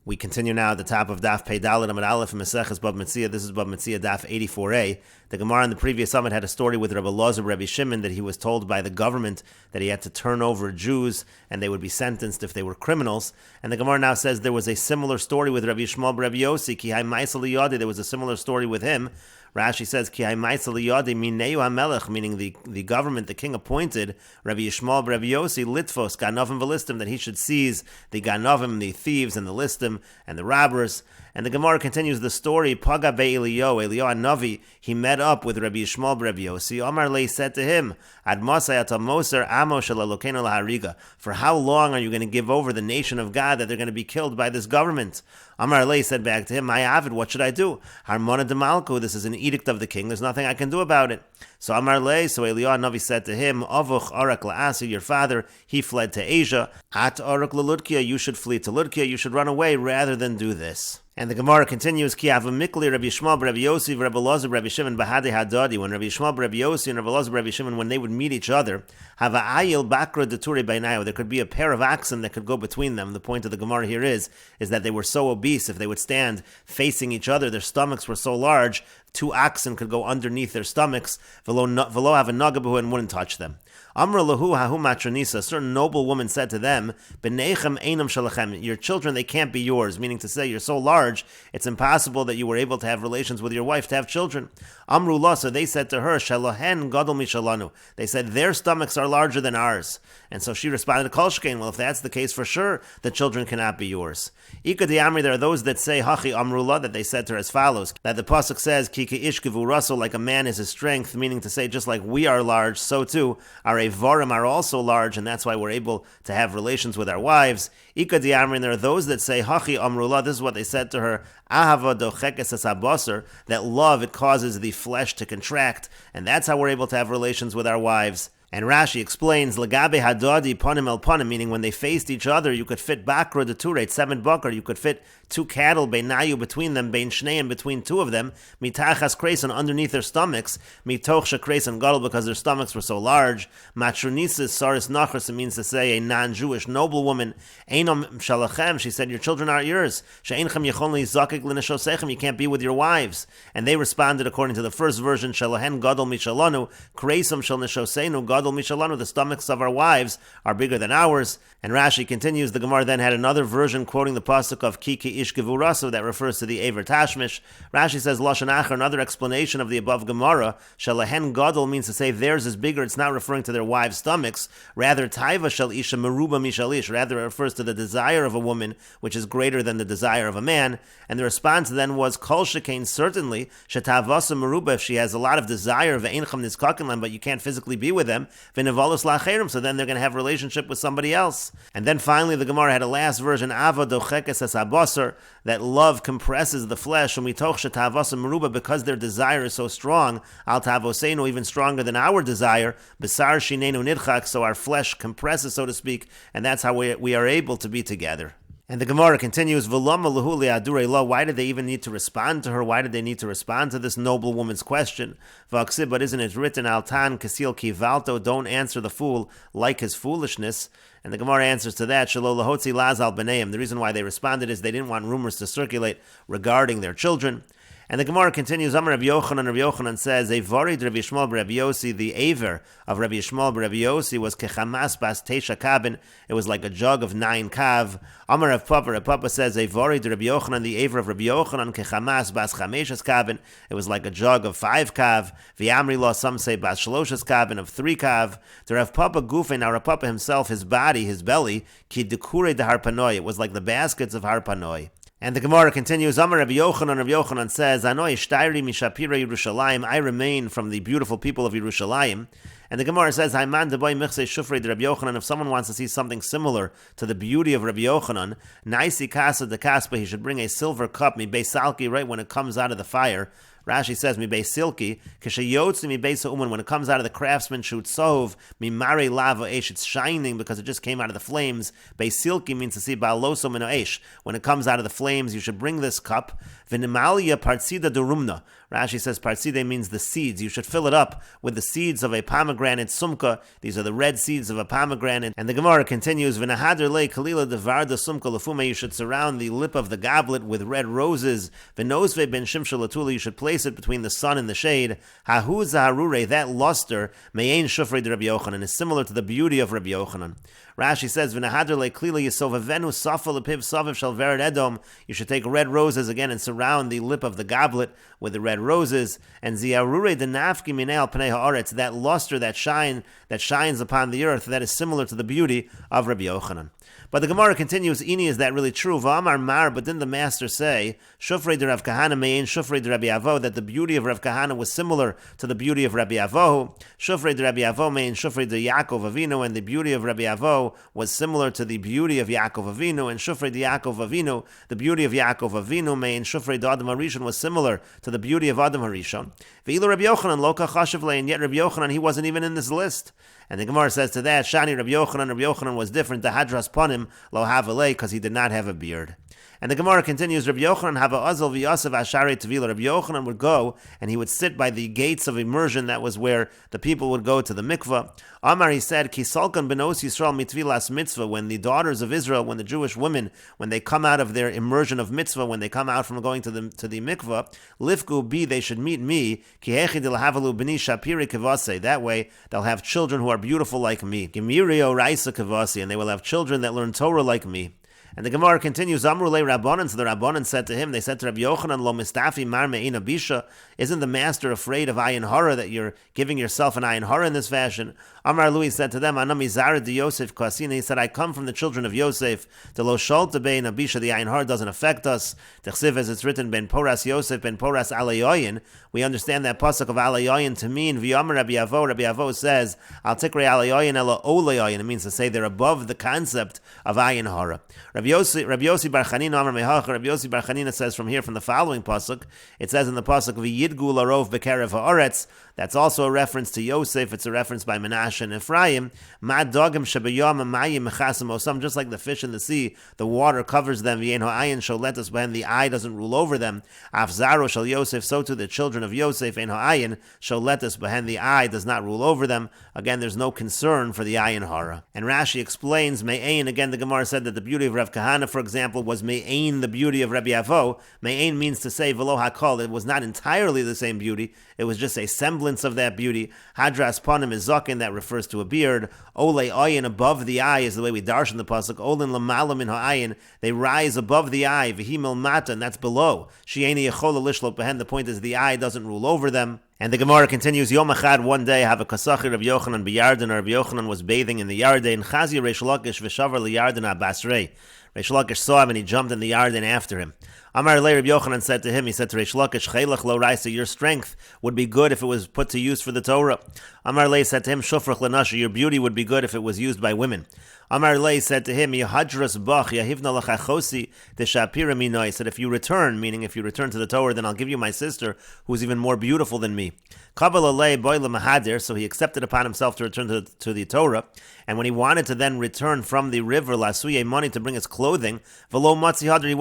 We continue now at the top of Daf Pei Dalet Amud Aleph and Meseches Bava Metzia. This is Bava Metzia Daf 84a. The Gemara in the previous summit had a story with Rabbi Elazar, Rabbi Shimon, that he was told by the government that he had to turn over Jews and they would be sentenced if they were criminals. And the Gemara now says there was a similar story with Rabbi Yishmael Rabbi Yossi, Ki hai ma'aseh liyadi. There was a similar story with him. Rashi says, Ki hai ma'aseh liyadi mineu hamelech, meaning the government, the king appointed Rabbi Yishmael Rabbi Yossi litvos ganovim v'listim, that he should seize the ganovim, the thieves, and the listim, and the robbers. And the Gemara continues the story. Paga be Eliyahu Navi, he met up with Rabbi Yishmael Rabbi Yossi. Amar Lei said to him, Ad Masay ata moser amo shel Elokeinu lahariga. For how long are you going to give over the nation of God that they're going to be killed by this government? Amar Lei said back to him, My Avid, what should I do? Harmona de Malku, this is an edict of the king. There's nothing I can do about it. So Amar Lei, so Eliyahu Navi said to him, Avuch arak la'asi, your father, he fled to Asia. At arak la'ludkia, you should flee to Ludkia. You should run away rather than do this. And the Gemara continues, Ki avamikli Rabbi Yishmael Rabbi Yossi, Rabbi Elazar Rabbi Shimon bahade hadadi. When Rabbi Yishmael Rabbi Yossi and Rabbi Elazar Rabbi Shimon, when they would meet each other, have a ayil bakra deture bainayu. There could be a pair of oxen that could go between them. The point of the Gemara here is that they were so obese, if they would stand facing each other, their stomachs were so large, two oxen could go underneath their stomachs, velo have a nagabu and wouldn't touch them. Amra lahu hahu matronisa, a certain noble woman said to them, B'neichem einam shalachem, your children, they can't be yours, meaning to say, you're so large, it's impossible that you were able to have relations with your wife to have children. Amru la, so they said to her, Shalohen gadol mishalanu, they said, their stomachs are larger than ours. And so she responded to Kol Shkein, well, if that's the case, for sure, the children cannot be yours. Ika di'amri, there are those that say, Hachi amru la, that they said to her as follows, that the pasuk says, Kiki ishkivu rasul, like a man is his strength, meaning to say, just like we are large, so too our Varim are also large, and that's why we're able to have relations with our wives. Ika di'amrin, there are those that say, Hachi amrullah, this is what they said to her, Ahava dochekes es habasar, that love, it causes the flesh to contract, and that's how we're able to have relations with our wives. And Rashi explains, Lagabe hadadi panim el panim, meaning when they faced each other, you could fit bakra de turet, 7 bakar, you could fit 2 cattle, beinayu, between them, bein shneim, between 2 of them, mitachas kreson, underneath their stomachs, mitoch shakreson gadol, because their stomachs were so large, matronisis saris nachras, it means to say a non-Jewish noble woman, einom shalachem, she said, your children aren't yours, she'einchem yechon zakik l'neshosechem, you can't be with your wives. And they responded according to the first version, shalahen gadol mishalanu, kresom shal neshosenu gadol mishalanu, the stomachs of our wives are bigger than ours. And Rashi continues, the Gemara then had another version quoting the pasuk of Kiki Ish Gevurasu that refers to the Aver Tashmish. Rashi says, Lashon Acher, another explanation of the above Gemara, Shalahen Gadol means to say theirs is bigger, it's not referring to their wives' stomachs, rather Taiva Shal Isha Meruba Mishalish, rather it refers to the desire of a woman, which is greater than the desire of a man. And the response then was, Kol Shekain, certainly, Shetavasa Meruba, if she has a lot of desire, Ve'encham Nizkakin, but you can't physically be with them, V'nevalus Lacherim, so then they're going to have a relationship with somebody else. And then finally the Gemara had a last version, Ava dochekes es habasar, that love compresses the flesh, umitoch shetavasa meruba, because their desire is so strong, al tavoseinu, even stronger than our desire, besar shinenu nidchak, so our flesh compresses, so to speak, and that's how we are able to be together. And the Gemara continues, why did they even need to respond to her? Why did they need to respond to this noble woman's question? But isn't it written, Altan kasil kivalto, don't answer the fool like his foolishness? And the Gemara answers to that, Shelo lahotzi laz al b'neim. The reason why they responded is they didn't want rumors to circulate regarding their children. And the Gemara continues, Amar Rabbi Yochanan says, Eivarid Rabbi Yishmael Rabbi Yossi, the aver of Rabbi Yishmael Rabbi Yossi was kechamas bas teisha kabin, it was like a jug of 9 kav. Amar Rav Papa says, Eivarid Rabbi Yochanan, the aver of Rabbi Yochanan, kechamas bas chameshes kabin, it was like a jug of 5 kav. V'amri lo, some say bas shloshes kabin, of 3 kav. To Rav Papa Gufe, now Rav Papa himself, his body, his belly, ki dekure de harpanoi, it was like the baskets of harpanoi. And the Gemara continues, Amar Rabbi Yochanan says, Anoi shtayri mishapira Yerushalayim, I remain from the beautiful people of Yerushalayim. And the Gemara says, Hayman deboy michse shufrei de Rabbi Yochanan, if someone wants to see something similar to the beauty of Rabbi Yochanan, naisi kasa de kaspa, he should bring a silver cup, mi beisalki, right when it comes out of the fire. Rashi says, mi silki, kishayotzi mi uman, when it comes out of the craftsman, shoot sov, mi mare lava esh, it's shining because it just came out of the flames. Silki means to see ba'aloso mino esh, when it comes out of the flames, you should bring this cup. V'nimalia partsida durumna, Rashi says parside means the seeds. You should fill it up with the seeds of a pomegranate sumka. These are the red seeds of a pomegranate. And the Gemara continues, V'nahader le kalila devarda sumka lefume. You should surround the lip of the goblet with red roses. V'nosve ben shimshal latula. You should place it between the sun and the shade. Hahu zaharure. That luster me'ein shufrei de Rabbi Yochanan is similar to the beauty of Rabbi Yochanan. Rashi says, V'nahader le kalila yisovavenu safa lepiv saviv shel vered edom. You should take red roses again and surround the lip of the goblet with the red roses. And ziarure de nafki minei al pnei haaretz, that luster, that shines upon the earth, that is similar to the beauty of Rabbi Yochanan. But the Gemara continues, Ini, is that really true? V'amar mar, but didn't the master say, Shufrei de Rav Kahana me'ein Shufrei de Rabbi Avo, that the beauty of Rav Kahana was similar to the beauty of Rabbi Avo? Shufrei de Rabbi Avo me'ein Shufrei de Yaakov Avinu, and the beauty of Rabbi Avo was similar to the beauty of Yaakov Avinu, and Shufrei de Yaakov Avinu, the beauty of Yaakov Avinu me'ein Shufrei de Adam HaRishon was similar to the beauty of Adam HaRishon. Ve'ilu Rabbi Yochanan lo kachashav le, and yet Rabbi Yochanan, he wasn't even in this list. And the Gemara says to that, Shani Rabbi Yochanan was different, the Hadras Panim lo havalei, because he did not have a beard. And the Gemara continues, Rabbi Yochanan have a azal v'yasav asharei tevila. Rabbi Yochanan would go and he would sit by the gates of immersion. That was where the people would go to the mikvah. Amar, he said, Kisalkan benos Yisrael mitvilas mitzvah. When the daughters of Israel, when the Jewish women, when they come out of their immersion of mitzvah, when they come out from going to the mikvah, lifku bi, they should meet me. Kihechi dilahavalu b'ni shapiri kavase. That way they'll have children who are beautiful like me. Gemirio raisa kavase, and they will have children that learn Torah like me. And the Gemara continues, Amru le Rabbanan, so the Rabbanan said to him, they said to Rabbi Yochanan, Lo mistafi mar me'ina bisha, isn't the master afraid of ayin hara, that you're giving yourself an ayin hara in this fashion? Amar Lui said to them, Anami zara de Yosef kasina, he said, I come from the children of Yosef, the lo sholta be'ina bisha, the ayin hara doesn't affect us. Techsiv, as it's written, ben poras Yosef, ben poras alayoyin, we understand that pasuk of alayoyin to mean, v'yamar Rabbi Avo says, al tikre alayoyin ela olayoyin, it means to say they're above the concept of ayin hara. Rabbi Yossi Bar Chanina Amar Mehacha. Rabbi Yossi Bar Chanina says from here, from the following pasuk, it says in the pasuk, V'yidgu larov bekerev haaretz. That's also a reference to Yosef. It's a reference by Menashe and Ephraim. Ma dogim shebayam mayim mechasim osam. Just like the fish in the sea, the water covers them. V'yen ha'ayin sholetus, when the eye doesn't rule over them. Afzaro shel Yosef. So too the children of Yosef, ein ha'ayin sholetus, when the eye does not rule over them. Again, there's no concern for the ayin hara. And Rashi explains me'ain. Again, the Gemara said that the beauty of Rav Kahana, for example, was me'ain, the beauty of Rabbi Avo. Me'ain means to say v'lo hakol. It was not entirely the same beauty. It was just a semblance of that beauty. Hadras panim is zaken, that refers to a beard. Ole ayin, above the eye, is the way we darshan the pasuk. Olin lamalam in ha'ayin, they rise above the eye. V'himel mata, and that's below. She'eni yechola lishlok behen. The point is the eye doesn't rule over them. And the Gemara continues, Yom Echad, one day, have a kasachir of Yochanan b'Yarden, or Rabbi Yochanan was bathing in the Yarden. Chazia Reish Lakish v'shavar l'Yarden ha'basrei. Reish Lakish saw him and he jumped in the Yarden after him. Amar le Rabbi Yochanan said to him, he said to Reish Lakish, Chelach lo raisa, your strength would be good if it was put to use for the Torah. Amar le said to him, Shofrach l'nasha, your beauty would be good if it was used by women. Amar le said to him, Yehadras bach yahivna lachachosi deshapira minoi. He said, if you return, meaning if you return to the Torah, then I'll give you my sister, who's even more beautiful than me. Kabbalah le boy lemahadir, so he accepted upon himself to return to the Torah. And when he wanted to then return from the river, lasuye money, to bring his clothing, v'lo matzi hadr, he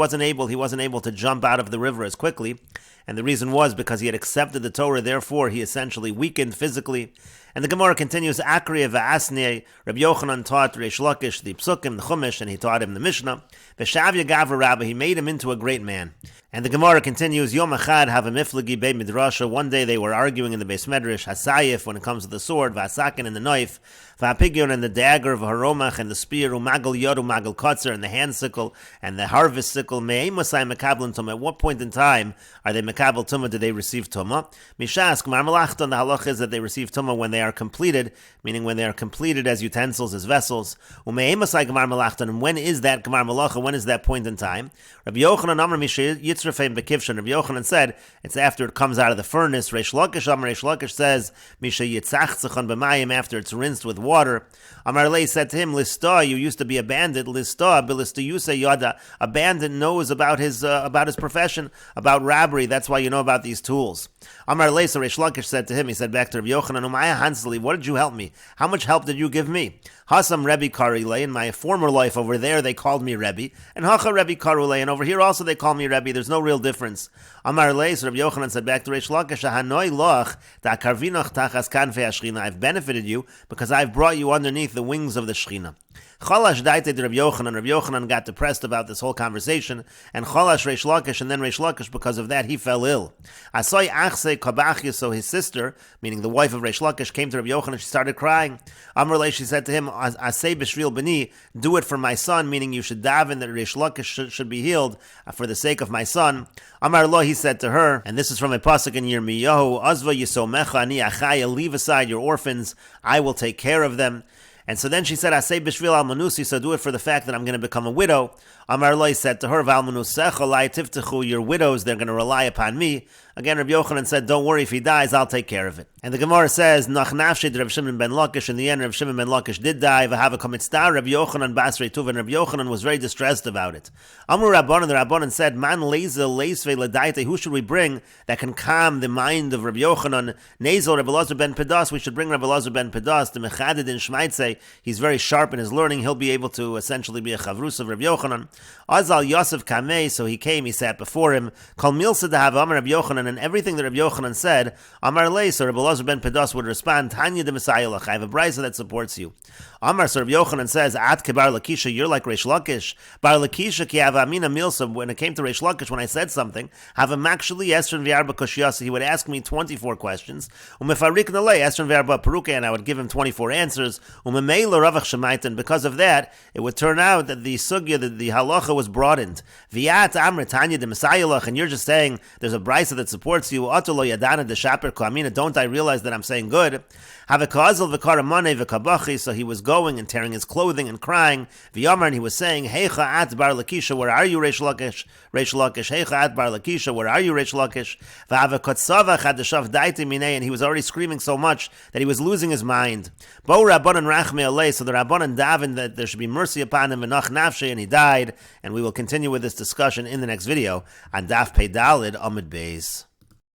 wasn't able to jump out of the river as quickly. And the reason was because he had accepted the Torah, therefore he essentially weakened physically. And the Gemara continues, Akriya v'asnei, Rabbi Yochanan taught Reish Lakish the Psukim, the Chumash, and he taught him the Mishnah. V'shavya gavra rabba, he made him into a great man. And the Gemara continues, Yom Echad have a miflagi bei midrasha. One day they were arguing in the Beis Medrash, Hasayif, when it comes to the sword, V'asakin, and the knife, V'apigyon, and the dagger, V'haromach, and the spear, U'magal yod, U'magal kotzer, and the hand sickle, and the harvest sickle. Me'ei masai mekabel tumah. At what point in time are they mekabel tumah? Do they receive tumah? Mishas, Gmar Malachton, the halach is that they receive tumah when they are completed, meaning when they are completed as utensils, as vessels. U'me'ei masai Gmar Malachton, and when is that Gmar Malacha? When is that point in time? Rabbi Yochanan Amar Misha Yitzrafim Bekivshan. Rabbi Yochanan said it's after it comes out of the furnace. Reish Lakish Amar, Reish Lakish says Misha Yitzachtzachon b'mayim, after it's rinsed with water. Amar Lei said to him, Lista, you used to be a bandit. Lista, Bilista Yusa Yada. A bandit knows about his profession, about robbery. That's why you know about these tools. Amar Lei, so Reish Lakish said to him, he said back to Rabbi Yochanan, constantly. What did you help me? How much help did you give me? Hasam Rebbe Karile, in my former life over there they called me Rebbe, and Hacha Rebbe Karule, and over here also they call me Rebbe. There's no real difference. Amar Leis, Rabbi Yochanan said back to Reish Lakish, Hanoi loch da karvinoch tachas kanfei hashchina. I've benefited you because I've brought you underneath the wings of the Shechina. Chalash daite Rabbi Yochanan. Rabbi Yochanan got depressed about this whole conversation, and Chalash Reish Lakish, and then Reish Lakish, because of that he fell ill. Asoi achse kabachya, so his sister, meaning the wife of Reish Lakish, came to Rabbi Yochanan. She started crying. Amar Leis, she said to him, Asei b'shvil b'ni, do it for my son, meaning you should daven that Reish Lakish should be healed for the sake of my son. Amar Lo, he said to her, and this is from a pasuk in Yirmiyahu, Azva yisomecha ani achaya, leave aside your orphans, I will take care of them. And so then she said, Asay b'shvil al manusi, so do it for the fact that I'm going to become a widow. Amar Lo said to her, Val manusecha lai tiftechu, your widows, they're going to rely upon me. Again, Rabbi Yochanan said, don't worry, if he dies, I'll take care of it. And the Gemara says, Nach nafshe Rav Shimon ben Lakish, in the end, Rav Shimon ben Lakish did die. V'hava kamitzda, Rabbi Yochanan basrei tuv, and Rabbi Yochanan was very distressed about it. Amru Rabbanan, the Rabbanan said, Man lezel leisve ledaite, who should we bring that can calm the mind of Rabbi Yochanan? Nezel Rabbi Elazar ben Pedas, we should bring Rabbi Elazar ben Pedas, the mechaded in Shmaitze. He's very sharp in his learning, he'll be able to essentially be a chavrus of Rabbi Yochanan. Azal Yosef Kamei, so he came, he sat before him. Kol milsa dahav Amar Rabbi Yochanan, and everything that Rabbi Yochanan said, Amar Lei, so Rabbi Elazar ben Pedas would respond, Tanya de Mesechet, I have a brisa that supports you. Amar, so Rabbi Yochanan says, At ke Bar Lakisha, you're like Reish Lakish. Bar Lakisha ki have amina milsa, when it came to Reish Lakish, when I said something, have a makshali esron v'arba koshiyasa, he would ask me 24 questions. Umefarik nalei esron v'arba peruke, and I would give him 24 answers. Umemeila ravach shemaitan, because of that, it would turn out that the sugya, the halacha was broadened. V'yat amr Tanya de Mesechet, and you're just saying, there's a brisa that supports you. Atolo yadana de shaper koamina, don't I realize that I'm saying good? Have a kazal v'karamane v'kabachi, so he was going and tearing his clothing and crying. V'yamar, and he was saying, Heicha at Bar Lakisha, where are you, Reish Lakish? Reish Lakish, Heicha at Bar Lakisha, where are you, Reish Lakish? V'hava kotzava chadashav daite minei, and he was already screaming so much that he was losing his mind. Bo Rabbanan rachme alei, so the Rabbanan davened that there should be mercy upon him, v'nach nafshe, and he died. And we will continue with this discussion in the next video on Daf Pei Daled Amud Beis.